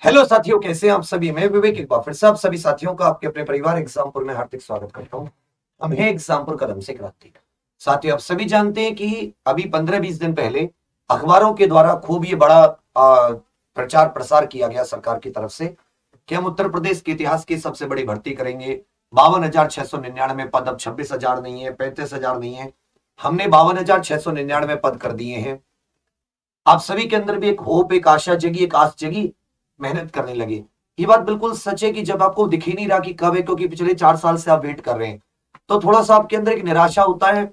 Hello साथियों, कैसे हैं आप सभी। मैं विवेक एक बार फिर से आप सभी साथियों का आपके अपने परिवार एग्जामपुर में हार्दिक स्वागत करता हूं। हम हैं एग्जामपुर कदम से क्रांति। साथियों, आप सभी जानते हैं कि अभी 15-20 दिन पहले अखबारों के द्वारा खूब ये बड़ा प्रचार प्रसार किया गया सरकार की तरफ से कि हम उत्तर प्रदेश के इतिहास की सबसे बड़ी भर्ती करेंगे। 52,699 पद, अब 26,000 नहीं है, 35,000 नहीं है, हमने 52,699 पद कर दिए हैं। आप सभी के अंदर भी एक होप, एक आशा जगी, एक आस जगी, मेहनत करने लगे। ये बात बिल्कुल सच है कि जब आपको दिख ही नहीं रहा कि कब है, क्योंकि पिछले 4 साल से आप वेट कर रहे हैं, तो थोड़ा सा आपके अंदर एक निराशा होता है,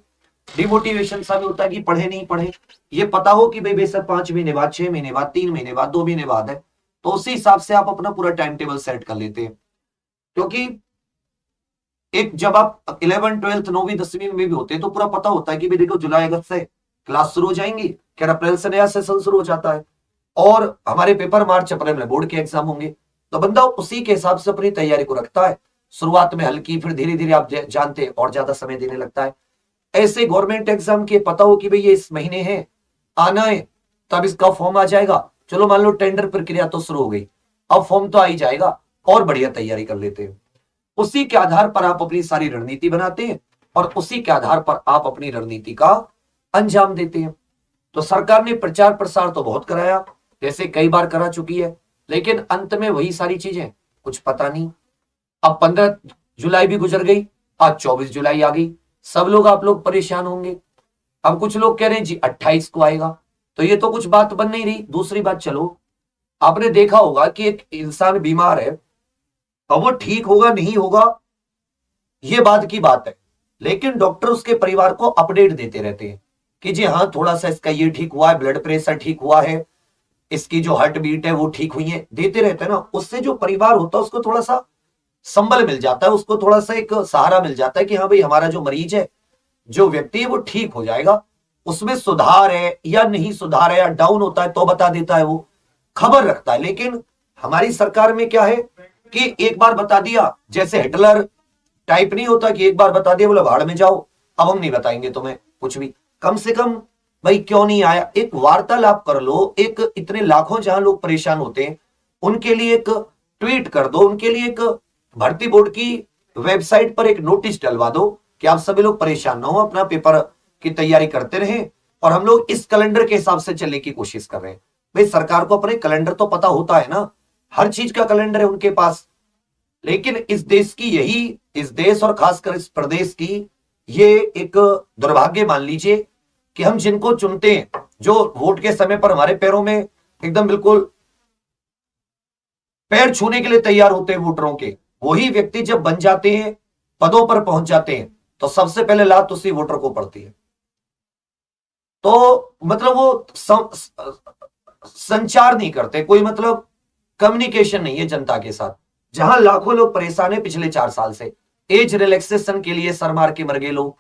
डिमोटिवेशन सा भी होता है कि पढ़े नहीं पढ़े। ये पता हो कि भाई बेशक 5 महीने बाद, 6 महीने बाद, 3 महीने बाद, 2 महीने बाद है, तो उसी हिसाब से आप अपना पूरा टाइम टेबल सेट कर लेते हैं। क्योंकि एक जब आप 11th 12th 9वीं 10वीं में भी होते हैं तो पूरा पता होता है कि भाई देखो जुलाई अगस्त से क्लास शुरू हो जाएंगी, फिर अप्रैल से नया सेशन शुरू हो जाता है और हमारे पेपर मार्च अप्रैल में बोर्ड के एग्जाम होंगे। तो बंदा उसी के हिसाब से अपनी तैयारी को रखता है। शुरुआत में हल्की, फिर धीरे धीरे आप जानते हैं और ज्यादा समय देने लगता है। ऐसे गवर्नमेंट एग्जाम के पता हो कि भाई ये इस महीने है, आना है, तब इसका फॉर्म आ जाएगा। चलो मान लो टेंडर प्रक्रिया तो शुरू हो गई, अब फॉर्म तो आ ही जाएगा और बढ़िया तैयारी कर लेते हैं। उसी के आधार पर आप अपनी सारी रणनीति बनाते हैं और उसी के आधार पर आप अपनी रणनीति का अंजाम देते हैं। तो सरकार ने प्रचार प्रसार तो बहुत कराया, जैसे कई बार करा चुकी है, लेकिन अंत में वही सारी चीजें, कुछ पता नहीं। अब 15 जुलाई भी गुजर गई, आज 24 जुलाई आ गई, सब लोग आप लोग परेशान होंगे। अब कुछ लोग कह रहे हैं जी 28 को आएगा, तो ये तो कुछ बात बन नहीं रही। दूसरी बात, चलो आपने देखा होगा कि एक इंसान बीमार है, अब वो ठीक होगा नहीं होगा ये बाद की बात है, लेकिन डॉक्टर उसके परिवार को अपडेट देते रहते हैं कि जी हाँ थोड़ा सा इसका ये ठीक हुआ है, ब्लड प्रेशर ठीक हुआ है, इसकी जो हार्ट बीट है वो ठीक हुई है, देते रहते हैं ना। उससे जो परिवार होता है उसको थोड़ा सा संबल मिल जाता है, उसको थोड़ा सा एक सहारा मिल जाता है कि हाँ भाई हमारा जो मरीज है, जो व्यक्ति है वो ठीक हो जाएगा। उसमें सुधार है या नहीं सुधार है या डाउन होता है तो बता देता है, वो खबर रखता है। लेकिन हमारी सरकार में क्या है कि एक बार बता दिया, जैसे हिटलर टाइप नहीं होता कि एक बार बता दिया बोला भाड़ में जाओ, अब हम नहीं बताएंगे तुम्हें कुछ भी। कम से कम भाई क्यों नहीं आया, एक वार्तालाप कर लो। एक इतने लाखों जहां लोग परेशान होते हैं उनके लिए एक ट्वीट कर दो, उनके लिए एक भर्ती बोर्ड की वेबसाइट पर एक नोटिस डलवा दो कि आप सभी लोग परेशान ना हो, अपना पेपर की तैयारी करते रहें और हम लोग इस कैलेंडर के हिसाब से चलने की कोशिश कर रहे हैं। भाई सरकार को अपने कैलेंडर तो पता होता है ना, हर चीज का कैलेंडर है उनके पास। लेकिन इस देश की यही, इस देश और खासकर इस प्रदेश की ये एक दुर्भाग्य मान लीजिए कि हम जिनको चुनते हैं, जो वोट के समय पर हमारे पैरों में एकदम बिल्कुल पैर छूने के लिए तैयार होते हैं वोटरों के, वही व्यक्ति जब बन जाते हैं, पदों पर पहुंच जाते हैं, तो सबसे पहले लात उसी वोटर को पड़ती है। तो मतलब वो संचार नहीं करते, कोई मतलब कम्युनिकेशन नहीं है जनता के साथ। जहां लाखों लोग परेशान है पिछले 4 साल से, एज रिलैक्सेशन के लिए सर मार के मर गए लोग।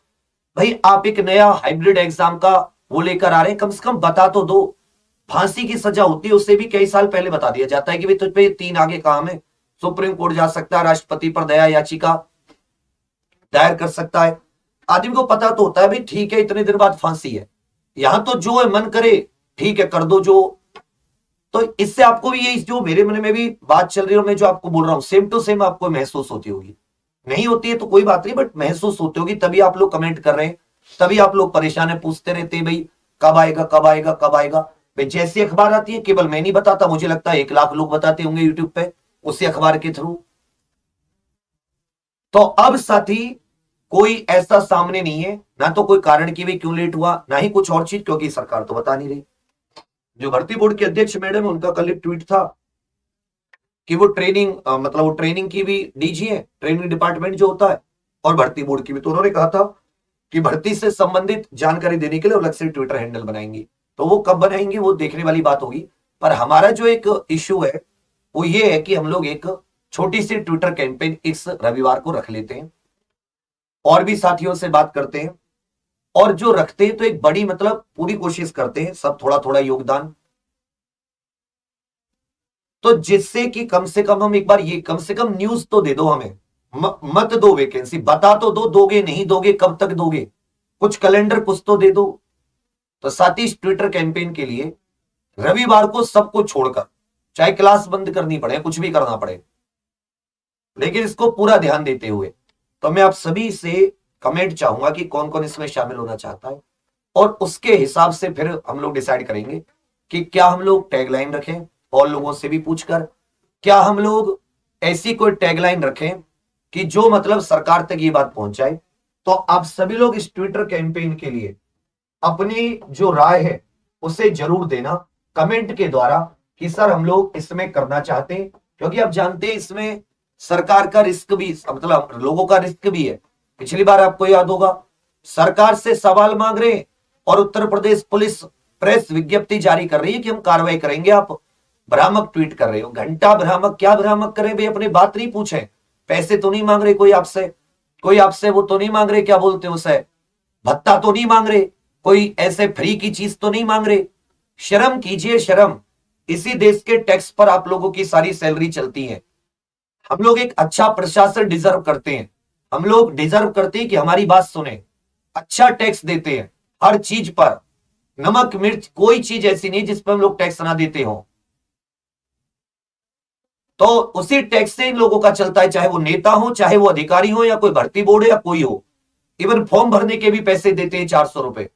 भाई आप एक नया हाइब्रिड एग्जाम का वो लेकर आ रहे हैं, कम से कम बता तो दो। फांसी की सजा होती है उससे भी कई साल पहले बता दिया जाता है कि भाई तुझ पे 3 आगे काम है, सुप्रीम कोर्ट जा सकता है, राष्ट्रपति पर दया याचिका दायर कर सकता है। आदमी को पता तो होता है भाई ठीक है इतने दिन बाद फांसी है, यहां तो जो है मन करे ठीक है कर दो जो। तो इससे आपको भी ये जो मेरे मन में भी बात चल रही है और मैं जो आपको बोल रहा हूं सेम टू सेम आपको महसूस होती होगी। नहीं होती है तो कोई बात नहीं, बट महसूस होती होगी, तभी आप लोग कमेंट कर रहे हैं, तभी आप लोग परेशान है, पूछते रहते हैं भाई कब आएगा कब आएगा कब आएगा। भाई जैसी अखबार आती है, केवल मैं नहीं बताता, मुझे लगता है 1 लाख लोग बताते होंगे यूट्यूब पे उसी अखबार के थ्रू। तो अब साथी कोई ऐसा सामने नहीं है, ना तो कोई कारण कि भाई क्यों लेट हुआ, ना ही कुछ और चीज, क्योंकि सरकार तो बता नहीं रही। जो भर्ती बोर्ड के अध्यक्ष मैडम है उनका कल एक ट्वीट था कि वो ट्रेनिंग मतलब वो ट्रेनिंग की भी डीजी है, ट्रेनिंग डिपार्टमेंट जो होता है, और भर्ती बोर्ड की भी। तो उन्होंने कहा था कि भर्ती से संबंधित जानकारी देने के लिए अलग से ट्विटर हैंडल बनाएंगी। तो वो कब बनाएंगी वो देखने वाली बात होगी। पर हमारा जो एक इश्यू है वो ये है कि हम लोग एक छोटी सी ट्विटर कैंपेन इस रविवार को रख लेते हैं और भी साथियों से बात करते हैं, और जो रखते हैं तो एक बड़ी मतलब पूरी कोशिश करते हैं सब थोड़ा थोड़ा योगदान, तो जिससे कि कम से कम हम एक बार ये कम से कम न्यूज तो दे दो हमें, मत दो वैकेंसी, बता तो दो, दोगे नहीं दोगे कब तक दोगे, कुछ कैलेंडर कुछ तो दे दो। तो साथ ही इस ट्विटर कैंपेन के लिए रविवार को सबको छोड़कर चाहे क्लास बंद करनी पड़े, कुछ भी करना पड़े, लेकिन इसको पूरा ध्यान देते हुए। तो मैं आप सभी से कमेंट चाहूंगा कि कौन कौन इसमें शामिल होना चाहता है, और उसके हिसाब से फिर हम लोग डिसाइड करेंगे कि क्या हम लोग टैगलाइन रखें, और लोगों से भी पूछकर क्या हम लोग ऐसी कोई टैगलाइन रखें कि जो मतलब सरकार तक ये बात पहुंच जाए। तो आप सभी लोग इस ट्विटर कैंपेन के लिए अपनी जो राय है उसे जरूर देना कमेंट के द्वारा कि सर हम लोग इसमें करना चाहते हैं, क्योंकि आप जानते हैं इसमें सरकार का रिस्क भी, मतलब लोगों का रिस्क भी है। पिछली बार आपको याद होगा सरकार से सवाल मांग रहे हैं और उत्तर प्रदेश पुलिस प्रेस विज्ञप्ति जारी कर रही है कि हम कार्रवाई करेंगे, आप भ्रामक ट्वीट कर रहे हो। घंटा भ्रामक, क्या भ्रामक करें भाई, अपनी बात नहीं पूछे, पैसे तो नहीं मांग रहे कोई आपसे वो तो नहीं मांग रहे, क्या बोलते हैं उसे, भत्ता तो नहीं मांग रहे, कोई ऐसे फ्री की चीज तो नहीं मांग रहे। शर्म कीजिए, शर्म। इसी देश के टैक्स पर आप लोगों की सारी सैलरी चलती है। हम लोग एक अच्छा प्रशासन डिजर्व करते हैं, हम लोग डिजर्व करते हैं कि हमारी बात सुने, अच्छा टैक्स देते हैं हर चीज पर, नमक मिर्च कोई चीज ऐसी नहीं जिस पर हम लोग टैक्स ना देते हो। तो उसी टैक्स से इन लोगों का चलता है, चाहे वो नेता हो, चाहे वो अधिकारी हो, या कोई भर्ती बोर्ड है, या कोई हो। इवन फॉर्म भरने के भी पैसे देते हैं 400 रुपए।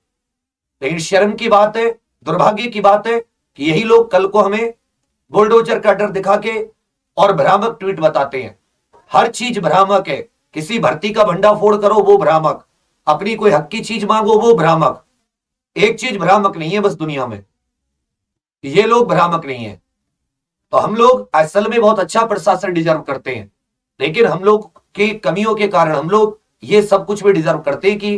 लेकिन शर्म की बात है, दुर्भाग्य की बात है कि यही लोग कल को हमें बुलडोजर का डर दिखा के और भ्रामक ट्वीट बताते हैं। हर चीज भ्रामक है, किसी भर्ती का भंडाफोड़ करो वो भ्रामक, अपनी कोई हक की चीज मांगो वो भ्रामक। एक चीज भ्रामक नहीं है बस दुनिया में, ये लोग भ्रामक नहीं है। तो हम लोग असल में बहुत अच्छा प्रशासन डिजर्व करते हैं, लेकिन हम लोग की कमियों के कारण हम लोग ये सब कुछ भी डिजर्व करते हैं कि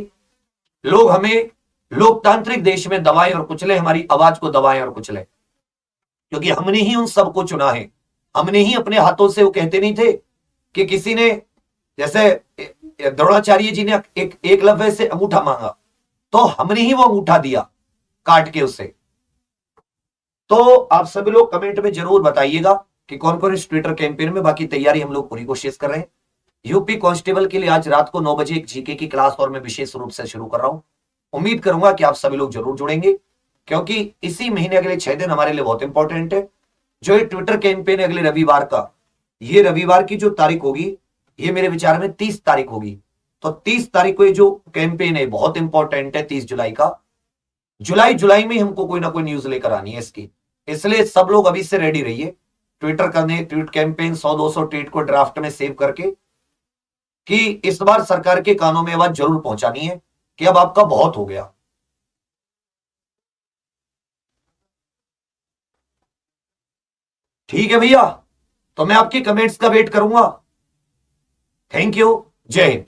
लोग हमें लोकतांत्रिक देश में दबाएं और कुचले, हमारी आवाज को दबाएं और कुचले, क्योंकि हमने ही उन सबको चुना है। हमने ही अपने हाथों से, वो कहते नहीं थे कि किसी ने, जैसे द्रोणाचार्य जी ने एक एकलव्य से अंगूठा मांगा, तो हमने ही वो अंगूठा दिया काट के उससे। तो आप सभी लोग कमेंट में जरूर बताइएगा कि कौन कौन इस ट्विटर कैंपेन में, बाकी तैयारी हम लोग पूरी कोशिश कर रहे हैं। यूपी कांस्टेबल के लिए आज रात को 9 बजे एक जीके की क्लास और मैं विशेष रूप से शुरू कर रहा हूं। उम्मीद करूंगा कि आप सभी लोग जरूर जुड़ेंगे, क्योंकि इसी महीने अगले 6 दिन हमारे लिए बहुत इंपॉर्टेंट है। जो ये ट्विटर कैंपेन है अगले रविवार का, ये रविवार की जो तारीख होगी, ये मेरे विचार में 30 तारीख होगी। तो 30 तारीख को ये जो कैंपेन है बहुत इंपॉर्टेंट है, 30 जुलाई का। जुलाई में हमको कोई ना कोई न्यूज लेकर आनी है इसकी, इसलिए सब लोग अभी से रेडी रहिए ट्विटर करने, ट्वीट कैंपेन 100-200 ट्वीट को ड्राफ्ट में सेव करके, कि इस बार सरकार के कानों में आवाज जरूर पहुंचानी है कि अब आपका बहुत हो गया। ठीक है भैया, तो मैं आपकी कमेंट्स का वेट करूंगा। थैंक यू, जय हिंद।